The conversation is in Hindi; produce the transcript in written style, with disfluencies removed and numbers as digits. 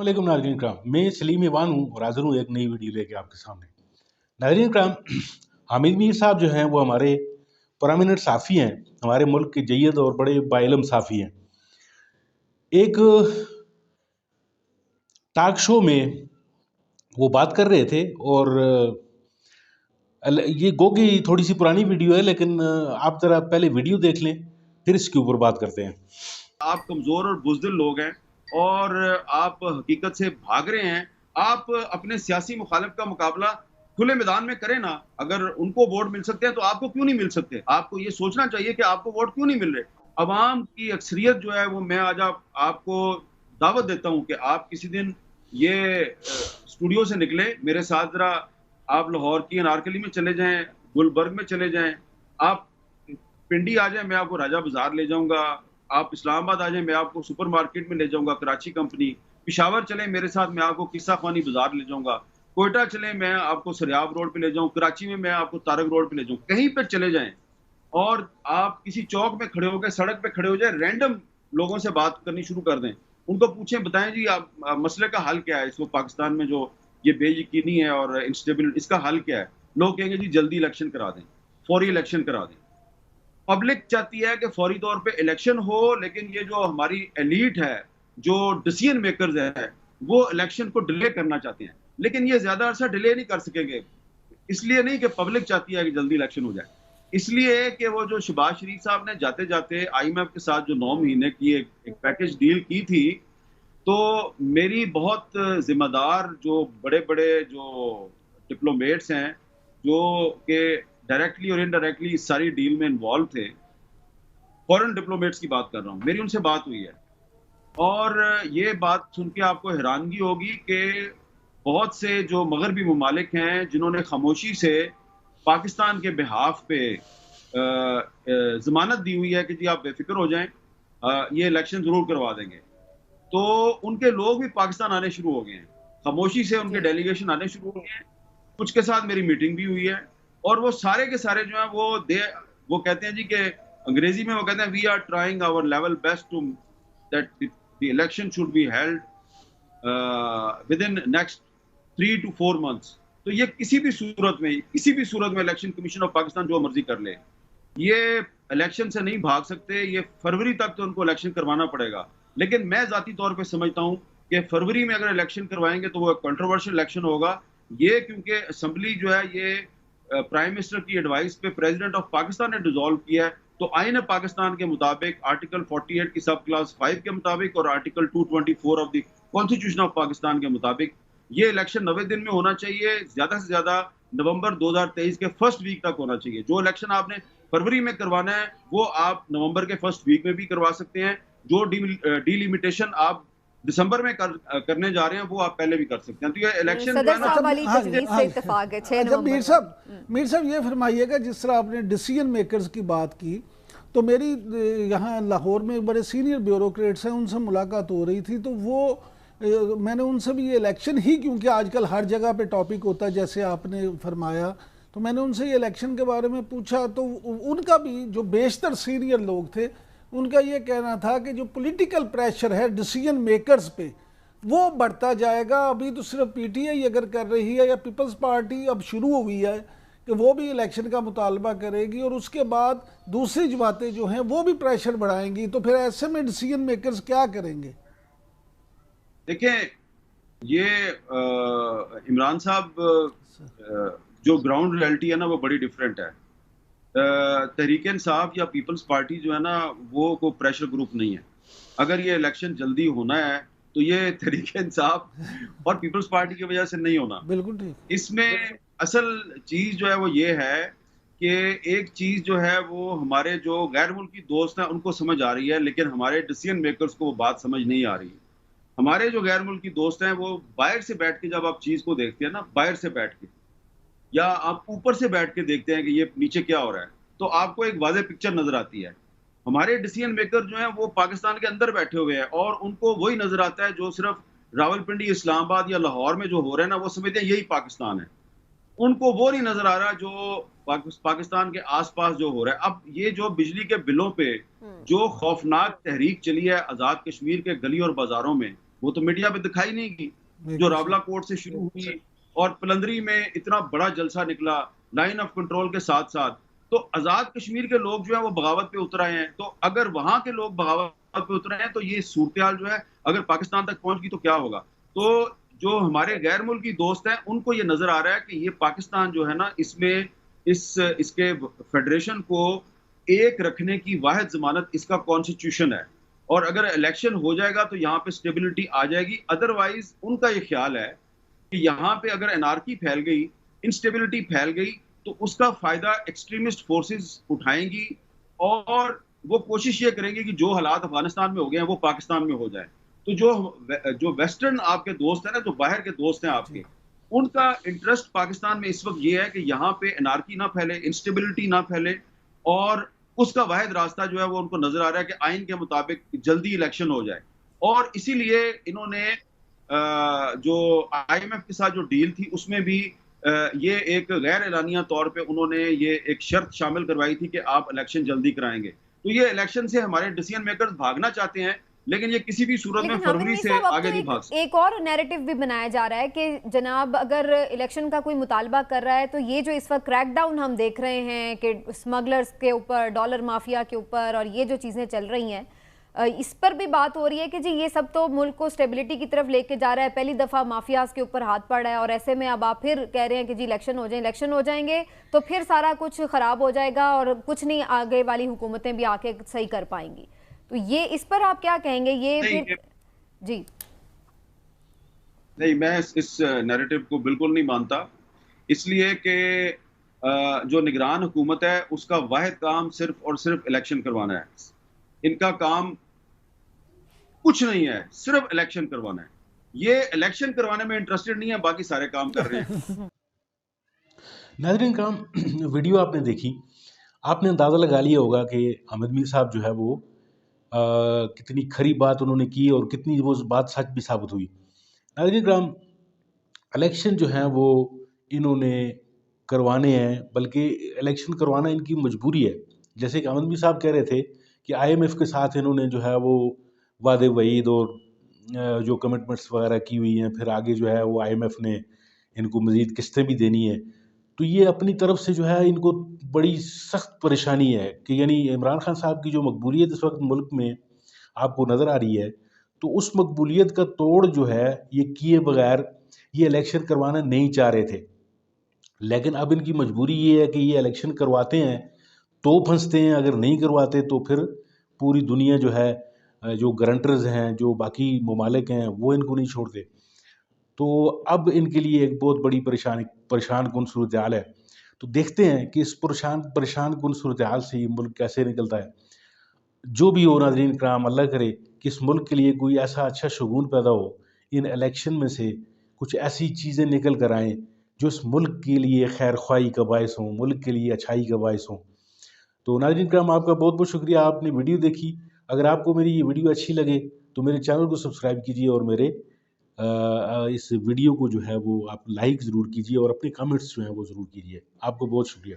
वालेकुम नाज़रीन कराम, मैं सलीम ईवान हूँ और हाज़िर हूँ एक नई वीडियो लेके आपके सामने। नाज़रीन कराम, हामिद मीर साहब जो हैं वो हमारे प्रोमिनेंट साफ़ी हैं, हमारे मुल्क के जय्यद और बड़े बाइलम साफ़ी हैं। एक टॉक शो में वो बात कर रहे थे और ये गो कि थोड़ी सी पुरानी वीडियो है, लेकिन आप ज़रा पहले वीडियो देख लें, फिर इसके ऊपर बात करते हैं। आप कमजोर और बुज़दिल लोग हैं और आप हकीकत से भाग रहे हैं। आप अपने सियासी मुखालिफ का मुकाबला खुले मैदान में करें ना। अगर उनको वोट मिल सकते हैं तो आपको क्यों नहीं मिल सकते? आपको ये सोचना चाहिए कि आपको वोट क्यों नहीं मिल रहे। अवाम की अक्सरियत जो है वो मैं आज आपको दावत देता हूँ कि आप किसी दिन ये स्टूडियो से निकले मेरे साथ, जरा आप लाहौर की अनारकली में चले जाएं, गुलबर्ग में चले जाएं, आप पिंडी आ जाएं, मैं आपको राजा बाजार ले जाऊंगा। आप इस्लामाबाद आ जाएं, मैं आपको सुपर मार्केट में ले जाऊंगा, कराची कंपनी। पिशावर चले मेरे साथ, मैं आपको किस्सा खानी बाजार ले जाऊंगा। कोयटा चले, मैं आपको सरियाब रोड पे ले जाऊं। कराची में मैं आपको तारक रोड पे ले जाऊं। कहीं पे चले जाएं और आप किसी चौक में खड़े हो गए, सड़क पे खड़े हो जाए, रैंडम लोगों से बात करनी शुरू कर दें। उनको पूछें, बताएं जी आप मसले का हल क्या है इस वक्त पाकिस्तान में, जो ये बेयकीनी है और इंस्टेबिलिटी, इसका हल क्या है? लोग कहेंगे जी जल्दी इलेक्शन करा दें, फौरी इलेक्शन करा दें। पब्लिक चाहती है कि फौरी तौर पे इलेक्शन हो, लेकिन ये जो हमारी एलीट है, जो डिसीजन मेकर्स है, वो इलेक्शन को डिले करना चाहते हैं। लेकिन ये ज्यादा अरसा डिले नहीं कर सकेंगे। इसलिए नहीं कि पब्लिक चाहती है कि जल्दी इलेक्शन हो जाए, इसलिए कि वो जो शहबाज शरीफ साहब ने जाते जाते IMF के साथ जो 9 महीने की एक पैकेज डील की थी, तो मेरी बहुत जिम्मेदार जो बड़े बड़े जो डिप्लोमेट्स हैं, जो कि डायरेक्टली और इनडायरेक्टली इस सारी डील में इन्वॉल्व थे, फॉरेन डिप्लोमेट्स की बात कर रहा हूँ, मेरी उनसे बात हुई है। और ये बात सुन के आपको हैरानगी होगी कि बहुत से जो मगरबी ममालिक हैं, जिन्होंने खामोशी से पाकिस्तान के बिहाफ पे जमानत दी हुई है कि जी आप बेफिक्र हो जाएं, ये इलेक्शन जरूर करवा देंगे, तो उनके लोग भी पाकिस्तान आने शुरू हो गए हैं। खामोशी से उनके डेलीगेशन आने शुरू हो गए हैं। कुछ के साथ मेरी मीटिंग भी हुई है और वो सारे के सारे जो है वो कहते हैं जी कि अंग्रेजी में वो कहते हैं we are trying our level best to that the election should be held within next 3 to 4 months। तो ये किसी भी सूरत में इलेक्शन कमीशन ऑफ पाकिस्तान जो मर्जी कर ले, ये इलेक्शन से नहीं भाग सकते। ये फरवरी तक तो उनको इलेक्शन करवाना पड़ेगा। लेकिन मैं जाती तौर पे समझता हूँ कि फरवरी में अगर इलेक्शन करवाएंगे तो वो कंट्रोवर्शियल इलेक्शन होगा। ये क्योंकि असेंबली जो है ये प्राइम मिनिस्टर की एडवाइस पे प्रेसिडेंट ऑफ पाकिस्तान ने डिसॉल्व किया है। तो आईन पाकिस्तान के मुताबिक आर्टिकल 48 की सब क्लास 5 के मुताबिक और article 224 of the constitution of Pakistan के मुताबिक ये इलेक्शन 90 दिन में होना चाहिए, ज्यादा से ज्यादा नवंबर 2023 के फर्स्ट वीक तक होना चाहिए। जो इलेक्शन आपने फरवरी में करवाना है वो आप नवंबर के फर्स्ट वीक में भी करवा सकते हैं। जो डीलिमिटेशन आप दिसंबर में करने जा रहे हैं वो आप पहले भी कर सकते हैं। तो ये इलेक्शन जो है ना, जब मीर साहब ये फरमाइएगा, जिस तरह आपने डिसीजन मेकर्स की बात की, तो मेरी यहाँ लाहौर में बड़े सीनियर ब्यूरोक्रेट्स हैं, उनसे मुलाकात हो रही थी, तो वो मैंने उनसे भी ये इलेक्शन ही, क्योंकि आजकल हर जगह पे टॉपिक होता है जैसे आपने फरमाया, तो मैंने उनसे ये इलेक्शन के बारे में पूछा। तो उनका भी, जो बेशतर सीनियर लोग थे, उनका ये कहना था कि जो पॉलिटिकल प्रेशर है डिसीजन मेकर्स पे वो बढ़ता जाएगा। अभी तो सिर्फ PTI अगर कर रही है या पीपल्स पार्टी अब शुरू हुई है कि वो भी इलेक्शन का मुतालबा करेगी, और उसके बाद दूसरी जमातें जो हैं वो भी प्रेशर बढ़ाएंगी। तो फिर ऐसे में डिसीजन मेकर्स क्या करेंगे? देखें, ये इमरान साहब, जो ग्राउंड रियलिटी है ना वो बड़ी डिफरेंट है। तहरीक इंसाफ या पीपल्स पार्टी जो है ना वो कोई प्रेशर ग्रुप नहीं है। अगर ये इलेक्शन जल्दी होना है तो ये तहरीक इंसाफ और पीपल्स पार्टी की वजह से नहीं होना। बिल्कुल ठीक। इसमें असल चीज जो है वो ये है कि एक चीज जो है वो हमारे जो गैर मुल्की दोस्त हैं उनको समझ आ रही है, लेकिन हमारे डिसीजन मेकर्स को वो बात समझ नहीं आ रही। हमारे जो गैर मुल्की दोस्त हैं वो बाहर से बैठ के जब आप चीज को देखते हैं ना, बाहर से बैठ के या आप ऊपर से बैठ के देखते हैं कि ये नीचे क्या हो रहा है, तो आपको एक वाज़ेह पिक्चर नजर आती है। हमारे डिसीजन मेकर जो हैं वो पाकिस्तान के अंदर बैठे हुए हैं और उनको वही नजर आता है जो सिर्फ रावलपिंडी, इस्लामाबाद या लाहौर में जो हो रहा है ना, वो समझते हैं यही पाकिस्तान है। उनको वो नहीं नजर आ रहा जो पाकिस्तान के आसपास जो हो रहा है। अब ये जो बिजली के बिलों पे जो खौफनाक तहरीक चली है आजाद कश्मीर के गली और बाजारों में, वो तो मीडिया पे दिखाई नहीं की, जो रावला कोर्ट से शुरू हुई और पलंदरी में इतना बड़ा जलसा निकला लाइन ऑफ कंट्रोल के साथ साथ। तो आजाद कश्मीर के लोग जो है वो बगावत पे उतर आए हैं। तो अगर वहां के लोग बगावत पे उतर आए हैं तो ये सूरत जो है अगर पाकिस्तान तक पहुंच गई तो क्या होगा। तो जो हमारे गैर मुल्की दोस्त हैं उनको ये नजर आ रहा है कि ये पाकिस्तान जो है ना, इसमें इसके फेडरेशन को एक रखने की वाहिद जमानत इसका कॉन्स्टिट्यूशन है। और अगर इलेक्शन हो जाएगा तो यहाँ पे स्टेबिलिटी आ जाएगी। अदरवाइज उनका ये ख्याल है कि यहाँ पे अगर एनार्की फैल गई, इंस्टेबिलिटी फैल गई, तो उसका फायदा एक्सट्रीमिस्ट फोर्सेस उठाएंगी और वो कोशिश ये करेंगे कि जो हालात अफगानिस्तान में हो गए हैं वो पाकिस्तान में हो जाए। तो जो वेस्टर्न आपके दोस्त हैं ना, जो बाहर के दोस्त हैं आपके, उनका इंटरेस्ट पाकिस्तान में इस वक्त ये है कि यहाँ पे एनार्की ना फैले, इंस्टेबिलिटी ना फैले, और उसका वाहिद रास्ता जो है वो उनको नजर आ रहा है कि आइन के मुताबिक जल्दी इलेक्शन हो जाए। और इसीलिए इन्होंने जो IMF के साथ जो डील थी उसमें भी ये एक गैर एलानिया तौर पे उन्होंने ये एक शर्त शामिल करवाई थी कि आप इलेक्शन जल्दी कराएंगे। तो ये इलेक्शन से हमारे डिसीजन मेकर्स भागना चाहते हैं, लेकिन ये किसी भी सूरत में फरवरी से आगे नहीं भाग सकते। एक और नैरेटिव भी बनाया जा रहा है कि जनाब अगर इलेक्शन का कोई मुतालबा कर रहा है तो ये जो इस वक्त क्रैकडाउन हम देख रहे हैं कि स्मगलर्स के ऊपर, डॉलर माफिया के ऊपर, और ये जो चीज़ें चल रही हैं, इस पर भी बात हो रही है कि जी ये सब तो मुल्क को स्टेबिलिटी की तरफ लेके जा रहा है। पहली दफ़ा माफियाज के ऊपर हाथ पड़ा है और ऐसे में अब आप फिर कह रहे हैं कि जी इलेक्शन हो जाएंगे तो फिर सारा कुछ ख़राब हो जाएगा और कुछ नहीं आगे वाली हुकूमतें भी आके सही कर पाएंगी। तो ये इस पर आप क्या कहेंगे? ये फिर जी नहीं, मैं इस नैरेटिव को बिल्कुल नहीं मानता, इसलिए कि जो निगरान हुकूमत है उसका वाहिद काम सिर्फ और सिर्फ इलेक्शन करवाना है। इनका काम कुछ नहीं है, सिर्फ इलेक्शन करवाना है। ये इलेक्शन करवाने में इंटरेस्टेड नहीं है, बाकी सारे काम कर रहे हैं। नाज़रीन काम वीडियो आपने देखी, आपने अंदाज़ा लगा लिया होगा कि हामिद मीर साहब जो है वो कितनी खरी बात उन्होंने की और कितनी वो बात सच भी साबित हुई। नाज़रीन काम इलेक्शन जो है वो इन्होंने करवाने हैं, बल्कि इलेक्शन करवाना इनकी मजबूरी है। जैसे कि हामिद मीर साहब कह रहे थे कि IMF के साथ इन्होंने जो है वो वादे वईद और जो कमिटमेंट्स वगैरह की हुई हैं, फिर आगे जो है वो IMF ने इनको मज़ीद किस्तें भी देनी है। तो ये अपनी तरफ से जो है इनको बड़ी सख्त परेशानी है कि यानी इमरान खान साहब की जो मकबूलियत इस वक्त मुल्क में आपको नज़र आ रही है, तो उस मकबूलियत का तोड़ जो है ये किए बगैर ये इलेक्शन करवाना नहीं चाह रहे थे। लेकिन अब इनकी मजबूरी ये है कि ये इलेक्शन करवाते हैं तो फंसते हैं, अगर नहीं करवाते तो फिर पूरी दुनिया जो है, जो गारंटर्स हैं, जो बाकी ममालिक हैं, वो इनको नहीं छोड़ते। तो अब इनके लिए एक बहुत बड़ी परेशान कुन सूरत हाल है। तो देखते हैं कि इस परेशान कुन सूरत हाल से ये मुल्क कैसे निकलता है। जो भी हो नाज़रीन कराम, अल्लाह करे कि इस मुल्क के लिए कोई ऐसा अच्छा शगुन पैदा हो, इन इलेक्शन में से कुछ ऐसी चीज़ें निकल कर आएँ जो इस मुल्क के लिए खैर ख्वाही का बायस हों, मुल्क के लिए अच्छाई का बायस हों। तो नाज़रीन कराम, आपका बहुत बहुत शुक्रिया, आपने वीडियो देखी। अगर आपको मेरी ये वीडियो अच्छी लगे तो मेरे चैनल को सब्सक्राइब कीजिए और मेरे इस वीडियो को जो है वो आप लाइक ज़रूर कीजिए और अपने कमेंट्स जो हैं वो ज़रूर कीजिए। आपको बहुत शुक्रिया।